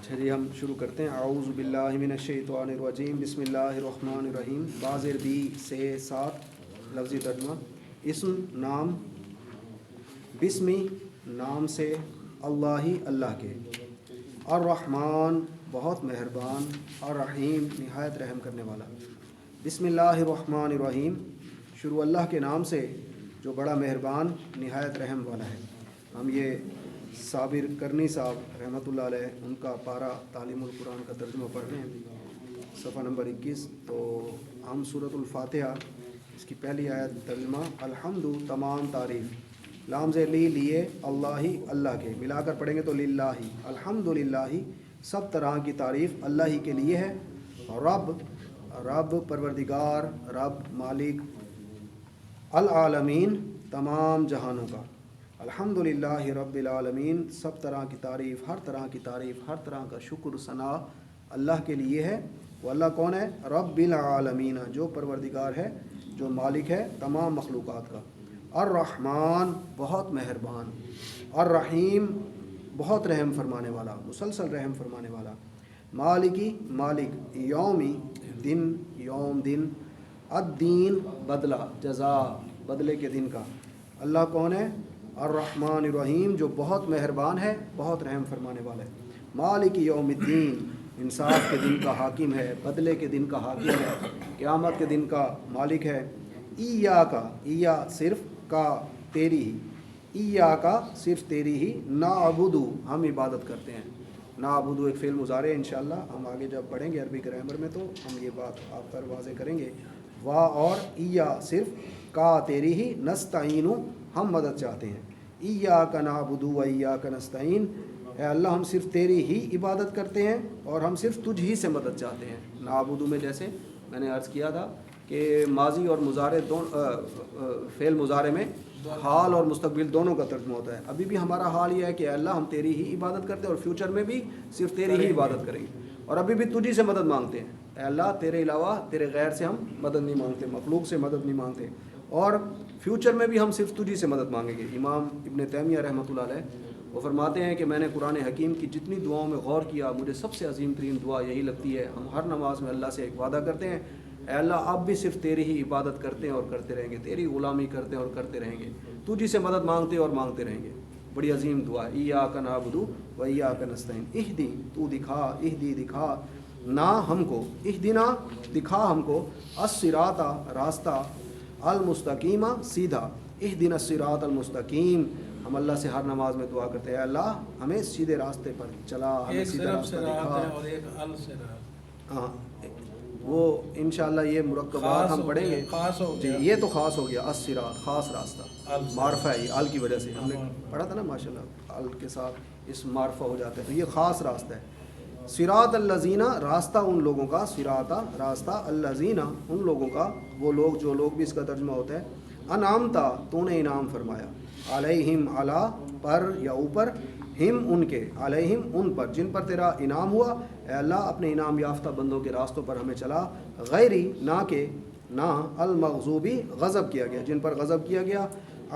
اچھا جی، ہم شروع کرتے ہیں۔ اعوذ باللہ من الشیطان الرجیم، بسم اللہ الرحمن الرحیم۔ بازر بی سے ساتھ لفظی ترجمہ: اسم نام، بسمی نام سے، اللہ اللہ کے، الرحمن بہت مہربان، الرحیم نہایت رحم کرنے والا۔ بسم اللہ الرحمن الرحیم، شروع اللہ کے نام سے جو بڑا مہربان نہایت رحم والا ہے۔ ہم یہ صابر کرنی صاحب رحمۃ اللہ علیہ ان کا پارہ تعلیم القرآن کا ترجمہ پڑھ رہے ہیں، صفحہ نمبر 21۔ تو ہم سورۃ الفاتحہ اس کی پہلی آیت ترجمہ: الحمد تمام تعریف، لام سے لیے، اللہ اللہ کے، ملا کر پڑھیں گے تو للہ، الحمد للہ سب طرح کی تعریف اللہ ہی کے لیے ہے۔ رب رب پروردگار، رب مالک، العالمین تمام جہانوں کا، الحمد للہ رب العالمین سب طرح کی تعریف، ہر طرح کی تعریف، ہر طرح کا شکر ثنا اللہ کے لیے ہے۔ وہ اللہ کون ہے؟ رب العالمین، جو پروردگار ہے، جو مالک ہے تمام مخلوقات کا۔ الرحمن بہت مہربان، الرحیم بہت رحم فرمانے والا، مسلسل رحم فرمانے والا۔ مالکی مالک، یومی دن، یوم دن، الدین بدلہ، جزا بدلے کے دن کا۔ اللہ کون ہے؟ الرحمن الرحیم جو بہت مہربان ہے، بہت رحم فرمانے والا ہے۔ مالک یوم الدین انصاف کے دن کا حاکم ہے، بدلے کے دن کا حاکم ہے، قیامت کے دن کا مالک ہے۔ ایا کا، ایا صرف، کا تیری ہی، ایا کا صرف تیری ہی، نعبدو ہم عبادت کرتے ہیں۔ نعبدو ایک فعل مضارع ہے، انشاءاللہ ہم آگے جب پڑھیں گے عربی گرامر میں تو ہم یہ بات آپ پر واضح کریں گے۔ وا اور ایا صرف، کا تیری ہی، نستعین ہم مدد چاہتے ہیں۔ ایاک نعبد و ایاک نستعین، اے اللہ ہم صرف تیری ہی عبادت کرتے ہیں اور ہم صرف تجھ ہی سے مدد چاہتے ہیں۔ نعبد میں جیسے میں نے عرض کیا تھا کہ ماضی اور مضارع فعل مضارع میں حال اور مستقبل دونوں کا ترجمہ ہوتا ہے۔ ابھی بھی ہمارا حال یہ ہے کہ اے اللہ ہم تیری ہی عبادت کرتے ہیں اور فیوچر میں بھی صرف تیری ہی عبادت کریں گے، اور ابھی بھی تجھ ہی سے مدد مانگتے ہیں۔ اے اللہ تیرے علاوہ، تیرے غیر سے ہم مدد نہیں مانگتے، مخلوق سے مدد نہیں مانگتے، اور فیوچر میں بھی ہم صرف تجھی سے مدد مانگیں گے۔ امام ابن تیمیہ رحمۃ اللہ علیہ وہ فرماتے ہیں کہ میں نے قرآن حکیم کی جتنی دعاؤں میں غور کیا، مجھے سب سے عظیم ترین دعا یہی لگتی ہے۔ ہم ہر نماز میں اللہ سے ایک وعدہ کرتے ہیں، اے اللہ اب بھی صرف تیری ہی عبادت کرتے ہیں اور کرتے رہیں گے، تیری غلامی کرتے ہیں اور کرتے رہیں گے، تجھی سے مدد مانگتے اور مانگتے رہیں گے۔ بڑی عظیم دعا ہے۔ ایاک نعبد و ایاک نستعین، اہدی تو دکھا، اہدی دکھا، نا ہم کو، اہدنا دکھا ہم کو، الصراط راستہ، المستقیم سیدھا، اہدنا الصراط المستقیم۔ ہم اللہ سے ہر نماز میں دعا کرتے ہیں، اے اللہ ہمیں سیدھے راستے پر چلا، ہمیں سیدھا راستہ دکھا۔ اور ایک ہاں وہ انشاءاللہ یہ مرکبات ہم پڑھیں گے۔ خاص ہو جی گیا، یہ تو خاص ہو گیا، الصراط خاص راستہ، معرفہ ہے یہ ال کی وجہ سے، ہم نے پڑھا تھا نا ماشاءاللہ، ال کے ساتھ اس معرفہ ہو جاتا ہے، تو یہ خاص راستہ ہے۔ صراط الذین راستہ ان لوگوں کا، صراط راستہ، الذین ان لوگوں کا، وہ لوگ جو لوگ بھی اس کا ترجمہ ہوتا ہے، انعمتا تو نے انعام فرمایا، علیہم علی پر یا اوپر، ہم ان کے، علیہم ان پر، جن پر تیرا انعام ہوا، اے اللہ اپنے انعام یافتہ بندوں کے راستوں پر ہمیں چلا، غیری نہ کہ، نہ، المغضوبی غضب کیا گیا، جن پر غضب کیا گیا،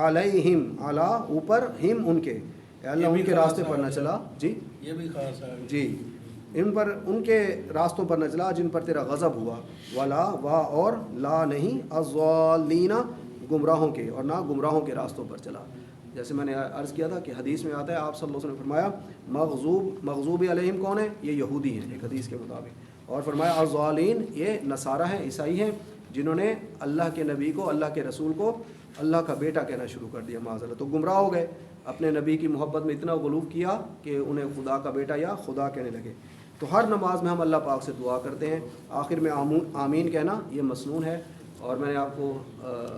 علیہم علی اوپر، ہم ان کے، اے اللہ ان کے راستے پر نہ چلا، جی یہ بھی خاص ہے جی، ان پر، ان کے راستوں پر نہ چلا جن پر تیرا غضب ہوا، ولا وا اور لا نہیں، الضالین گمراہوں کے، اور نہ گمراہوں کے راستوں پر چلا۔ جیسے میں نے عرض کیا تھا کہ حدیث میں آتا ہے، آپ صلی اللہ علیہ وسلم نے فرمایا مغضوب علیہم کون ہے؟ یہ یہودی ہیں ایک حدیث کے مطابق، اور فرمایا الضالین یہ نصارہ ہیں، عیسائی ہیں، جنہوں نے اللہ کے نبی کو، اللہ کے رسول کو اللہ کا بیٹا کہنا شروع کر دیا، معاذ اللہ، تو گمراہ ہو گئے، اپنے نبی کی محبت میں اتنا غلو کیا کہ انہیں خدا کا بیٹا یا خدا کہنے لگے۔ تو ہر نماز میں ہم اللہ پاک سے دعا کرتے ہیں، آخر میں آمین کہنا یہ مسنون ہے۔ اور میں نے آپ کو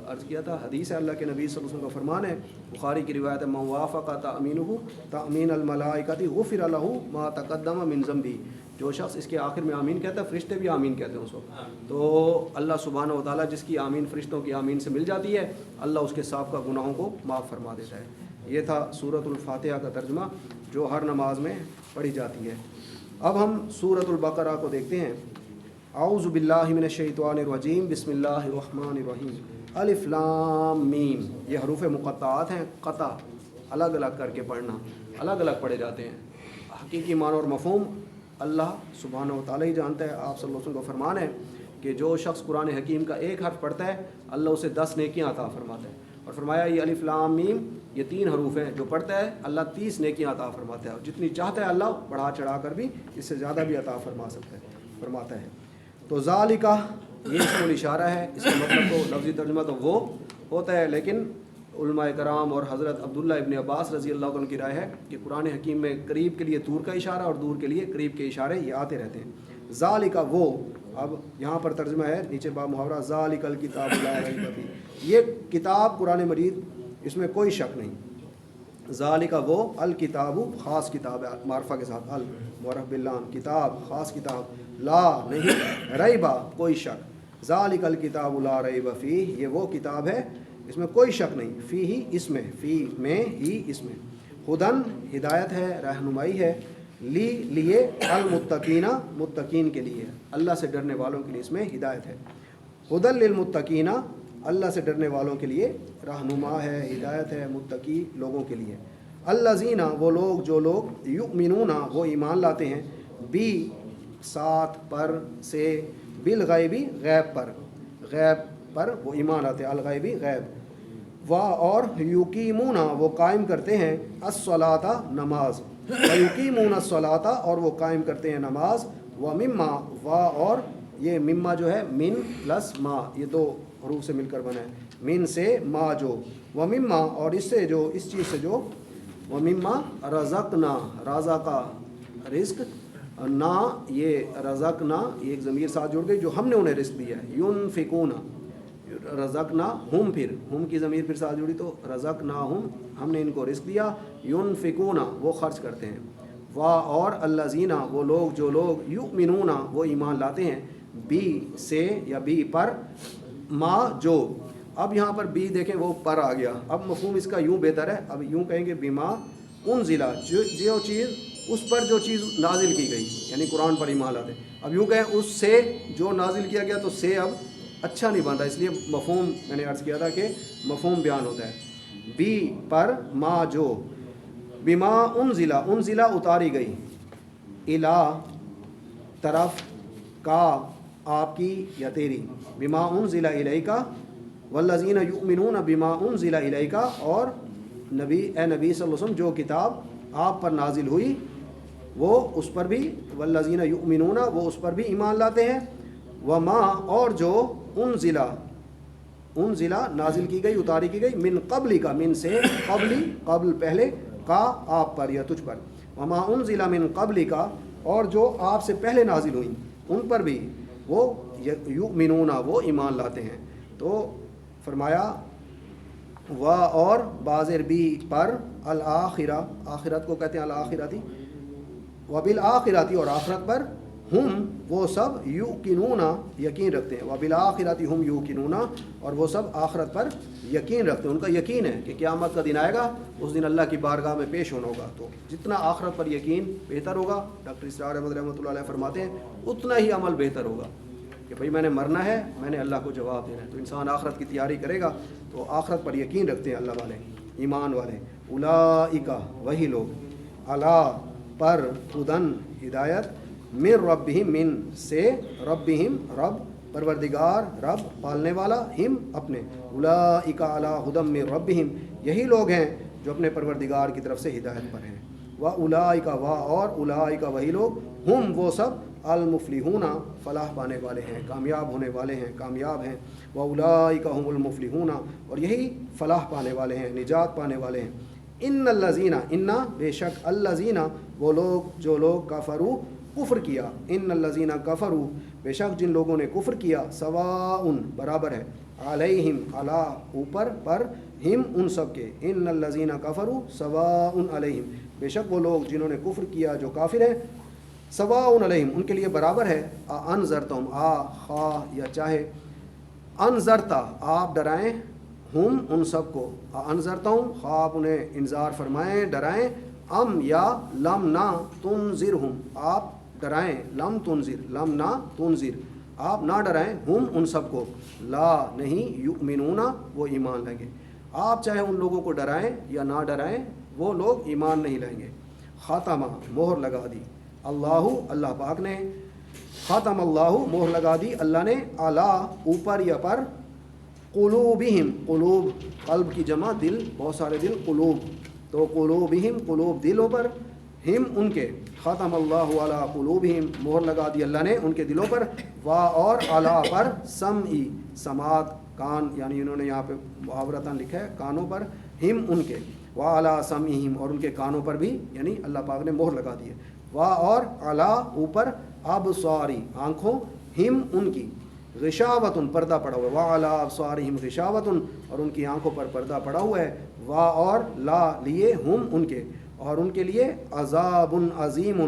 عرض کیا تھا، حدیث ہے، اللہ کے نبی صلی اللہ علیہ وسلم کا فرمان ہے، بخاری کی روایت ہے، من وافق تأمینہ تأمین الملائکۃ غفر لہ ما تقدم من ذنبہ، جو شخص اس کے آخر میں آمین کہتا ہے، فرشتے بھی آمین کہتے ہیں اس وقت، تو اللہ سبحانہ و تعالیٰ جس کی آمین فرشتوں کی آمین سے مل جاتی ہے، اللہ اس کے سابقہ گناہوں کو معاف فرما دیتا ہے۔ یہ تھا سورۃ الفاتحہ کا ترجمہ جو ہر نماز میں پڑھی جاتی ہے۔ اب ہم سورۃ البقرہ کو دیکھتے ہیں۔ اعوذ باللہ من الشیطان الرجیم، بسم اللہ الرحمن الرحیم۔ الف لام میم، یہ حروف مقطعات ہیں، قطع الگ الگ کر کے پڑھنا، الگ الگ پڑھے جاتے ہیں۔ حقیقی معنی اور مفہوم اللہ سبحانہ و تعالیٰ ہی جانتا ہے۔ آپ صلی اللہ علیہ وسلم کو فرمان ہے کہ جو شخص قرآن حکیم کا ایک حرف پڑھتا ہے اللہ اسے 10 نیکیاں عطا فرماتا ہے، اور فرمایا یہ الف لام میم یہ 3 حروف ہیں، جو پڑھتا ہے اللہ 30 نیکیاں عطا فرماتا ہے، اور جتنی چاہتا ہے اللہ بڑھا چڑھا کر بھی اس سے زیادہ بھی عطا فرماتا ہے۔ تو ذالکہ یہ اس کو اشارہ ہے، اس کا مطلب تو لفظی ترجمہ تو وہ ہوتا ہے، لیکن علماء کرام اور حضرت عبداللہ ابن عباس رضی اللہ عنہ کی رائے ہے کہ قرآن حکیم میں قریب کے لیے دور کا اشارہ اور دور کے لیے قریب کے اشارے یہ آتے رہتے ہیں۔ ذالکہ وہ، اب یہاں پر ترجمہ ہے نیچے با محاورہ ذالک الکتاب لا ریب فیہ، یہ کتاب قرآن مجید اس میں کوئی شک نہیں۔ ذالکہ وہ، الکتاب خاص کتاب ہے معرفہ کے ساتھ، المعرف باللام کتاب خاص کتاب، لا نہیں، ریبہ کوئی شک، ذالک الکتاب لا ریب فیہ یہ وہ کتاب ہے اس میں کوئی شک نہیں، فی ہی اس میں، فی میں ہی اس میں، ہدن ہدایت ہے، رہنمائی ہے، لیے المتقین متقین کے لیے، اللہ سے ڈرنے والوں کے لیے اس میں ہدایت ہے، ہدن للمتقین اللہ سے ڈرنے والوں کے لیے رہنما ہے، ہدایت ہے متقی لوگوں کے لیے، الذین وہ لوگ جو لوگ یؤمنون وہ ایمان لاتے ہیں، بی ساتھ پر سے، بالغیبی غیب پر، غیب پر وہ ایمان لاتے ہیں، الغیبی غیب، و اور یقیمون وہ قائم کرتے ہیں الصلاۃ نماز، ویقیمون الصلاۃ اور وہ قائم کرتے ہیں نماز، و مما و اور یہ مما جو ہے من پلس ما یہ 2 حروف سے مل کر بنا ہے، من سے ما جو، و مما اور اس سے جو اس چیز سے جو، و مما رزقنا رازقا رزق نا یہ رزقنا یہ ایک ضمیر ساتھ جڑ گئی جو ہم نے انہیں رزق دیا ہے، ينفقون رزقنا ہم پھر ہم کی ضمیر پھر ساتھ جڑی تو رزقنا ہم نے ان کو رزق دیا، ينفقون وہ خرچ کرتے ہیں، وا اور الذین وہ لوگ جو لوگ یؤمنون وہ ایمان لاتے ہیں، بی سے یا بی پر، ما جو، اب یہاں پر بی دیکھیں وہ پر آ گیا، اب مفہوم اس کا یوں بہتر ہے، اب یوں کہیں گے بما انزلا جو چیز اس پر جو چیز نازل کی گئی، یعنی قرآن پر ایمان لاتے ہیں، اب یوں کہیں اس سے جو نازل کیا گیا، تو سے اب اچھا نہیں بنتا، اس لیے مفہوم میں نے عرض کیا تھا کہ مفہوم بیان ہوتا ہے، بی پر، ما جو، بما انزلا انزلا اتاری گئی، الا طرف، کا آپ کی یا تیری، بما انزل الیک والذین یؤمنون بما انزل الیک اور نبی اے نبی صلی اللہ علیہ وسلم جو کتاب آپ پر نازل ہوئی وہ اس پر بھی، والذین یؤمنون وہ اس پر بھی ایمان لاتے ہیں، وما اور جو انزلا نازل کی گئی اتاری کی گئی، من قبل کا من سے، قبلی قبل پہلے، کا آپ پر یا تجھ پر، وما انزل من قبل کا اور جو آپ سے پہلے نازل ہوئیں ان پر بھی وہ یؤمنون وہ ایمان لاتے ہیں۔ تو فرمایا و اور بازر بھی پر، الآخرہ آخرت کو کہتے ہیں الآخرتی، وبالآخرتی اور آخرت پر، ہم وہ سب یوقنون یقین رکھتے ہیں، وبالآخرتی ہم یوقنون اور وہ سب آخرت پر یقین رکھتے ہیں، ان کا یقین ہے کہ قیامت کا دن آئے گا، اس دن اللہ کی بارگاہ میں پیش ہونا ہوگا، تو جتنا آخرت پر یقین بہتر ہوگا، ڈاکٹر اسرار احمد رحمۃ اللہ علیہ فرماتے ہیں اتنا ہی عمل بہتر ہوگا، کہ بھئی میں نے مرنا ہے، میں نے اللہ کو جواب دینا ہے، تو انسان آخرت کی تیاری کرے گا، تو آخرت پر یقین رکھتے ہیں اللہ والے ایمان والے، اولئک وہی لوگ، علی پر، ہدن ہدایت، من ربہم من سے، ربہم رب پروردگار رب پالنے والا، ہم اپنے، اولئک علی ہدی من ربہم یہی لوگ ہیں جو اپنے پروردگار کی طرف سے ہدایت پر ہیں، واولئک اور اولئک وہی لوگ، ہم وہ سب المفلحون فلاح پانے والے ہیں، کامیاب ہونے والے ہیں، کامیاب ہیں، واولئک هم المفلحون اور یہی فلاح پانے والے ہیں، نجات پانے والے ہیں، ان الذین ان بے شک الذین وہ لوگ جو لوگ کفروا کفر کیا، ان الذین کفروا بے شک جن لوگوں نے کفر کیا، سواء برابر ہے، علیہم علی اوپر پر، ہم ان سب کے، ان الذین کفروا سواء علیہم بے شک وہ لوگ جنہوں نے کفر کیا جو کافر ہیں، سواء علیہم ان کے لیے برابر ہے، انذرتہم خواہ یا چاہے، انذرتا آپ ڈرائیں، ہم ان سب کو، انذرتہم خواہ آپ انہیں انذار فرمائیں ڈرائیں، ام یا لم نہ تنذرہم آپ ڈرائیں، لم تنذر لم نہ تنذر آپ نہ ڈرائیں، ہم ان سب کو، لا نہیں، یؤمنون وہ ایمان لائیں گے، آپ چاہے ان لوگوں کو ڈرائیں یا نہ ڈرائیں وہ لوگ ایمان نہیں لائیں گے، خاتمہ مہر لگا دی، اللہ اللہ پاک نے، ختم اللہ مہر لگا دی اللہ نے، اعلیٰ اوپر یا پر، قلوبہم قلوب قلب کی جمع دل، بہت سارے دل قلوب، تو قلوبہم قلوب دلوں پر، ہم ان کے، ختم اللہ علی قلوبہم مہر لگا دی اللہ نے ان کے دلوں پر، وا اور اعلیٰ پر، سمعی سماعت کان، یعنی انہوں نے یہاں پہ محاورتاً لکھا ہے کانوں پر، ہم ان کے، وا اعلیٰ سمعہم اور ان کے کانوں پر بھی یعنی اللہ پاک نے مہر لگا دی ہے، وا اور اعلیٰ اوپر، ابصاری آنکھوں، ہم ان کی، غشاوتن پردہ پڑا ہوا ہے، وا علی ابصارہم غشاوتن اور ان کی آنکھوں پر پردہ پڑا ہوا ہے، وا اور لا لیے، ہم ان کے اور ان کے لیے، عذاب عظیم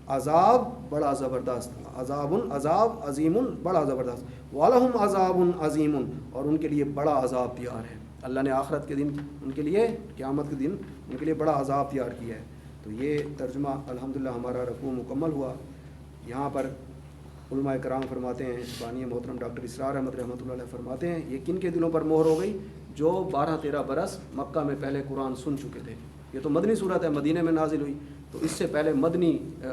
عذاب بڑا زبردست، عذاب عذاب عظیم بڑا زبردست، وَلَهُمْ عذاب عظیم اور ان کے لیے بڑا عذاب تیار ہے، اللہ نے آخرت کے دن ان کے لیے، قیامت کے دن ان کے لیے بڑا عذاب تیار کیا ہے۔ تو یہ ترجمہ الحمدللہ ہمارا رکوع مکمل ہوا۔ یہاں پر علماء کرام فرماتے ہیں، بانی محترم ڈاکٹر اسرار احمد رحمۃ اللہ علیہ فرماتے ہیں، یہ کن کے دلوں پر مہر ہو گئی؟ جو 12-13 برس مکہ میں پہلے قرآن سن چکے تھے۔ یہ تو مدنی صورت ہے، مدینے میں نازل ہوئی، تو اس سے پہلے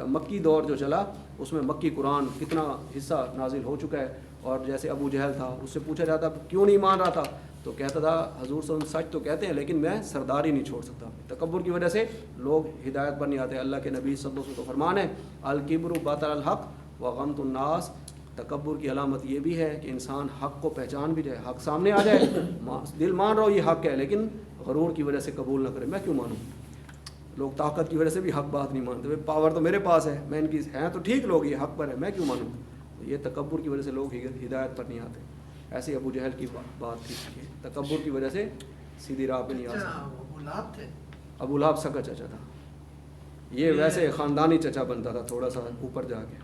مکی دور جو چلا اس میں مکی قرآن کتنا حصہ نازل ہو چکا ہے، اور جیسے ابو جہل تھا، اس سے پوچھا جاتا کیوں نہیں مان رہا تھا، تو کہتا تھا حضور صلی اللہ علیہ وسلم سچ تو کہتے ہیں لیکن میں سرداری نہیں چھوڑ سکتا۔ تکبر کی وجہ سے لوگ ہدایت پر نہیں آتے۔ اللہ کے نبی صلی اللہ علیہ وسلم کا فرمان ہے، الکبر بطر الحق وغمط الناس، تکبر کی علامت یہ بھی ہے کہ انسان حق کو پہچان بھی جائے، حق سامنے آ جائے، دل مان رہا ہو یہ حق ہے لیکن غرور کی وجہ سے قبول نہ کرے، میں کیوں مانوں۔ لوگ طاقت کی وجہ سے بھی حق بات نہیں مانتے، پاور تو میرے پاس ہے، میں ان کی ہیں تو ٹھیک، لوگ یہ حق پر ہے، میں کیوں مانوں۔ یہ تکبر کی وجہ سے لوگ ہدایت پر نہیں آتے۔ ایسے ابو جہل کی بات تھی، تکبر کی وجہ سے سیدھی راہ پہ نہیں آ سکتے۔ ابو لہب سکا چچا تھا، یہ ویسے خاندانی چچا بنتا تھا، تھوڑا سا اوپر جا کے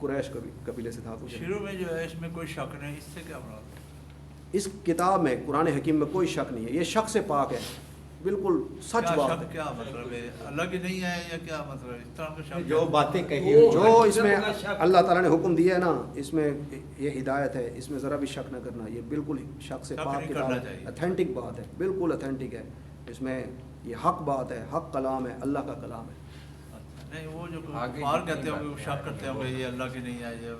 قریش قبیلے سے تھا۔ شروع میں جو ہے اس میں کوئی شک نہیں، اس سے کیا مراد؟ اس کتاب میں قرآن حکیم میں کوئی شک نہیں ہے، یہ شک سے پاک ہے، بالکل سچ بات ہے۔ کیا مطلب ہے؟ اللہ کی نہیں ہے یا کیا مطلب ہے؟ اس طرح کا شک جو باتیں کہی جو اس میں اللہ تعالیٰ نے حکم دیا ہے نا، اس میں یہ ہدایت ہے، اس میں ذرا بھی شک نہ کرنا، یہ بالکل شک سے پاک کتاب ہے، اتھینٹک بات ہے، بالکل اتھینٹک ہے، اس میں یہ حق بات ہے، حق کلام ہے، اللہ کا کلام ہے۔ نہیں وہ جو کفار کہتے ہوں گے، شک کرتے ہوں گے یہ اللہ کی نہیں ہے، یہ